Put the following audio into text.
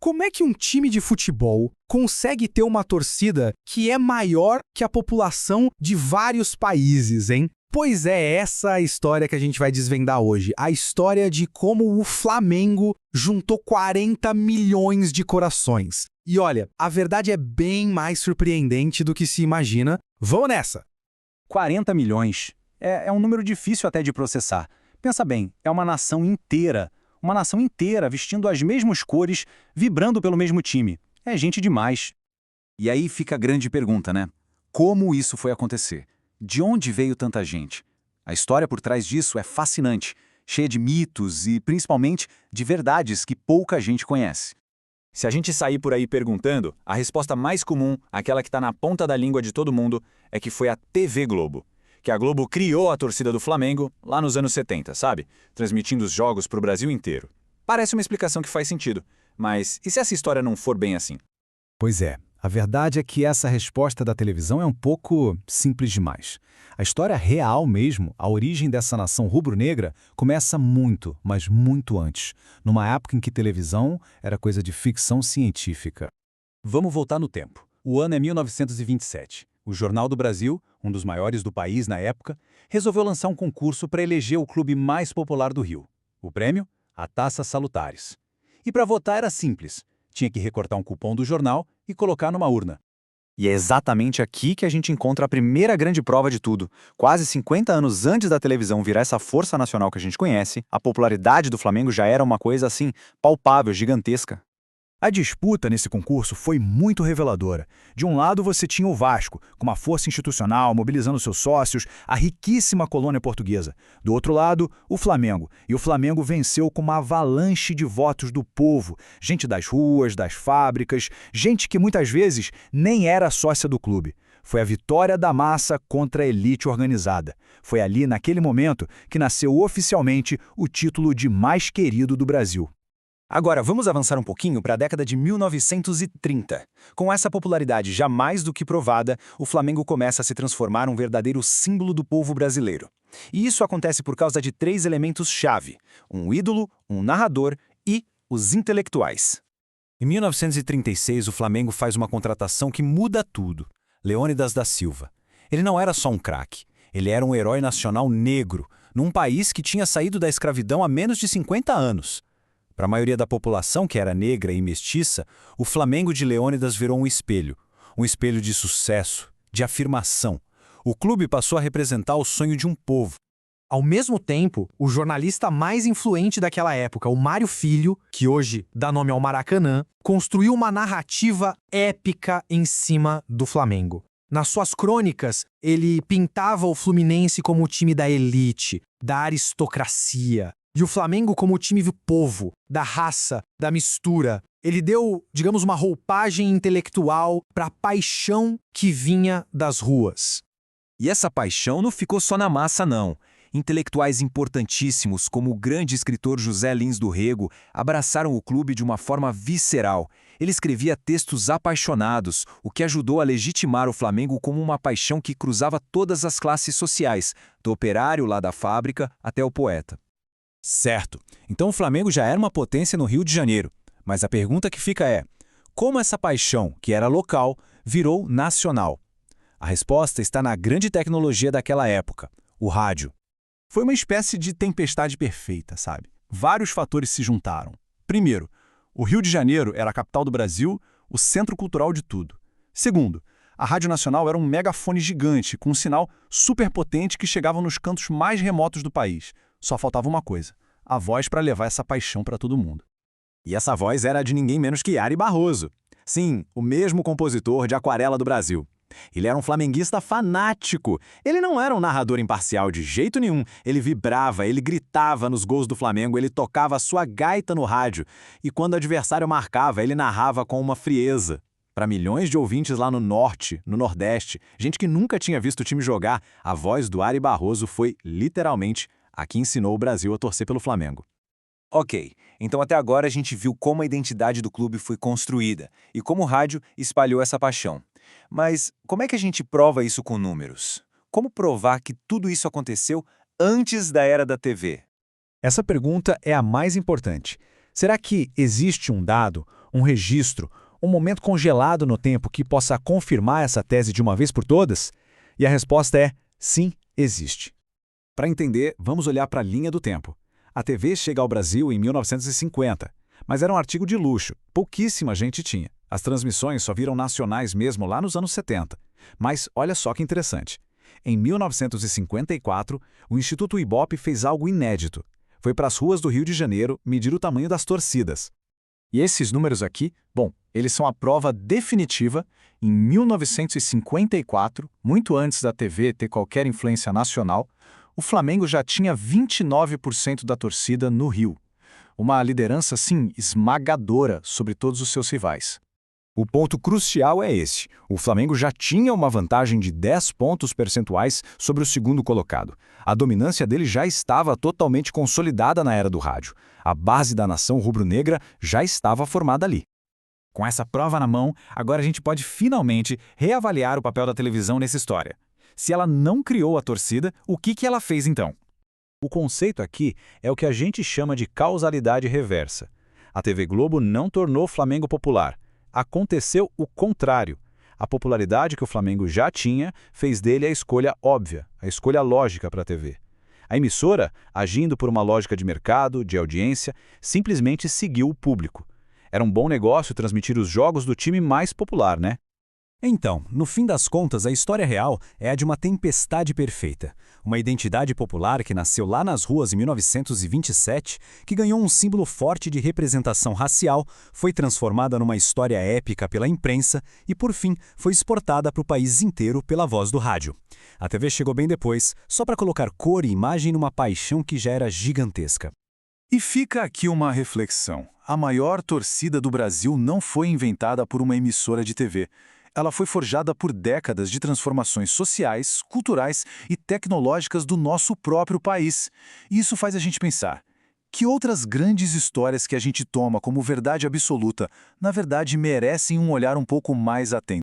Como é que um time de futebol consegue ter uma torcida que é maior que a população de vários países, hein? Pois é, essa a história que a gente vai desvendar hoje. A história de como o Flamengo juntou 40 milhões de corações. E olha, a verdade é bem mais surpreendente do que se imagina. Vamos nessa! 40 milhões. É um número difícil até de processar. Pensa bem, é uma nação inteira vestindo as mesmas cores, vibrando pelo mesmo time. É gente demais. E aí fica a grande pergunta, né? Como isso foi acontecer? De onde veio tanta gente? A história por trás disso é fascinante, cheia de mitos e, principalmente, de verdades que pouca gente conhece. Se a gente sair por aí perguntando, a resposta mais comum, aquela que está na ponta da língua de todo mundo, é que foi a TV Globo. Que a Globo criou a torcida do Flamengo lá nos anos 70, sabe? Transmitindo os jogos para o Brasil inteiro. Parece uma explicação que faz sentido, mas e se essa história não for bem assim? Pois é, a verdade é que essa resposta da televisão é um pouco simples demais. A história real mesmo, a origem dessa nação rubro-negra, começa muito, mas muito antes, numa época em que televisão era coisa de ficção científica. Vamos voltar no tempo. O ano é 1927. O Jornal do Brasil, um dos maiores do país na época, resolveu lançar um concurso para eleger o clube mais popular do Rio. O prêmio? A Taça Salutares. E para votar era simples. Tinha que recortar um cupom do jornal e colocar numa urna. E é exatamente aqui que a gente encontra a primeira grande prova de tudo. Quase 50 anos antes da televisão virar essa força nacional que a gente conhece, a popularidade do Flamengo já era uma coisa assim, palpável, gigantesca. A disputa nesse concurso foi muito reveladora. De um lado você tinha o Vasco, com uma força institucional, mobilizando seus sócios, a riquíssima colônia portuguesa. Do outro lado, o Flamengo. E o Flamengo venceu com uma avalanche de votos do povo, gente das ruas, das fábricas, gente que muitas vezes nem era sócia do clube. Foi a vitória da massa contra a elite organizada. Foi ali, naquele momento, que nasceu oficialmente o título de mais querido do Brasil. Agora, vamos avançar um pouquinho para a década de 1930. Com essa popularidade já mais do que provada, o Flamengo começa a se transformar num verdadeiro símbolo do povo brasileiro. E isso acontece por causa de 3 elementos-chave: um ídolo, um narrador e os intelectuais. Em 1936, o Flamengo faz uma contratação que muda tudo. Leônidas da Silva. Ele não era só um craque, ele era um herói nacional negro, num país que tinha saído da escravidão há menos de 50 anos. Para a maioria da população, que era negra e mestiça, o Flamengo de Leônidas virou um espelho de sucesso, de afirmação. O clube passou a representar o sonho de um povo. Ao mesmo tempo, o jornalista mais influente daquela época, o Mário Filho, que hoje dá nome ao Maracanã, construiu uma narrativa épica em cima do Flamengo. Nas suas crônicas, ele pintava o Fluminense como o time da elite, da aristocracia, e o Flamengo como o time do povo, da raça, da mistura. Ele deu, digamos, uma roupagem intelectual para a paixão que vinha das ruas. E essa paixão não ficou só na massa, não. Intelectuais importantíssimos, como o grande escritor José Lins do Rego, abraçaram o clube de uma forma visceral. Ele escrevia textos apaixonados, o que ajudou a legitimar o Flamengo como uma paixão que cruzava todas as classes sociais, do operário lá da fábrica até o poeta. Certo, então o Flamengo já era uma potência no Rio de Janeiro. Mas a pergunta que fica é: como essa paixão, que era local, virou nacional? A resposta está na grande tecnologia daquela época, o rádio. Foi uma espécie de tempestade perfeita, sabe? Vários fatores se juntaram. Primeiro, o Rio de Janeiro era a capital do Brasil, o centro cultural de tudo. Segundo, a Rádio Nacional era um megafone gigante, com um sinal super potente que chegava nos cantos mais remotos do país. Só faltava uma coisa: a voz para levar essa paixão para todo mundo. E essa voz era de ninguém menos que Ari Barroso. Sim, o mesmo compositor de Aquarela do Brasil. Ele era um flamenguista fanático. Ele não era um narrador imparcial de jeito nenhum. Ele vibrava, ele gritava nos gols do Flamengo, ele tocava sua gaita no rádio. E quando o adversário marcava, ele narrava com uma frieza. Para milhões de ouvintes lá no Norte, no Nordeste, gente que nunca tinha visto o time jogar, a voz do Ari Barroso foi, literalmente, a que ensinou o Brasil a torcer pelo Flamengo. Ok, então até agora a gente viu como a identidade do clube foi construída e como o rádio espalhou essa paixão. Mas como é que a gente prova isso com números? Como provar que tudo isso aconteceu antes da era da TV? Essa pergunta é a mais importante. Será que existe um dado, um registro, um momento congelado no tempo que possa confirmar essa tese de uma vez por todas? E a resposta é sim, existe. Para entender, vamos olhar para a linha do tempo. A TV chega ao Brasil em 1950, mas era um artigo de luxo, pouquíssima gente tinha. As transmissões só viram nacionais mesmo lá nos anos 70. Mas olha só que interessante. Em 1954, o Instituto Ibope fez algo inédito. Foi para as ruas do Rio de Janeiro medir o tamanho das torcidas. E esses números aqui, bom, eles são a prova definitiva. Em 1954, muito antes da TV ter qualquer influência nacional, o Flamengo já tinha 29% da torcida no Rio. Uma liderança, assim, esmagadora sobre todos os seus rivais. O ponto crucial é esse. O Flamengo já tinha uma vantagem de 10 pontos percentuais sobre o segundo colocado. A dominância dele já estava totalmente consolidada na era do rádio. A base da nação rubro-negra já estava formada ali. Com essa prova na mão, agora a gente pode finalmente reavaliar o papel da televisão nessa história. Se ela não criou a torcida, o que ela fez então? O conceito aqui é o que a gente chama de causalidade reversa. A TV Globo não tornou o Flamengo popular. Aconteceu o contrário. A popularidade que o Flamengo já tinha fez dele a escolha óbvia, a escolha lógica para a TV. A emissora, agindo por uma lógica de mercado, de audiência, simplesmente seguiu o público. Era um bom negócio transmitir os jogos do time mais popular, né? Então, no fim das contas, a história real é a de uma tempestade perfeita. Uma identidade popular que nasceu lá nas ruas em 1927, que ganhou um símbolo forte de representação racial, foi transformada numa história épica pela imprensa e, por fim, foi exportada para o país inteiro pela voz do rádio. A TV chegou bem depois, só para colocar cor e imagem numa paixão que já era gigantesca. E fica aqui uma reflexão. A maior torcida do Brasil não foi inventada por uma emissora de TV. Ela foi forjada por décadas de transformações sociais, culturais e tecnológicas do nosso próprio país. E isso faz a gente pensar, que outras grandes histórias que a gente toma como verdade absoluta, na verdade merecem um olhar um pouco mais atento?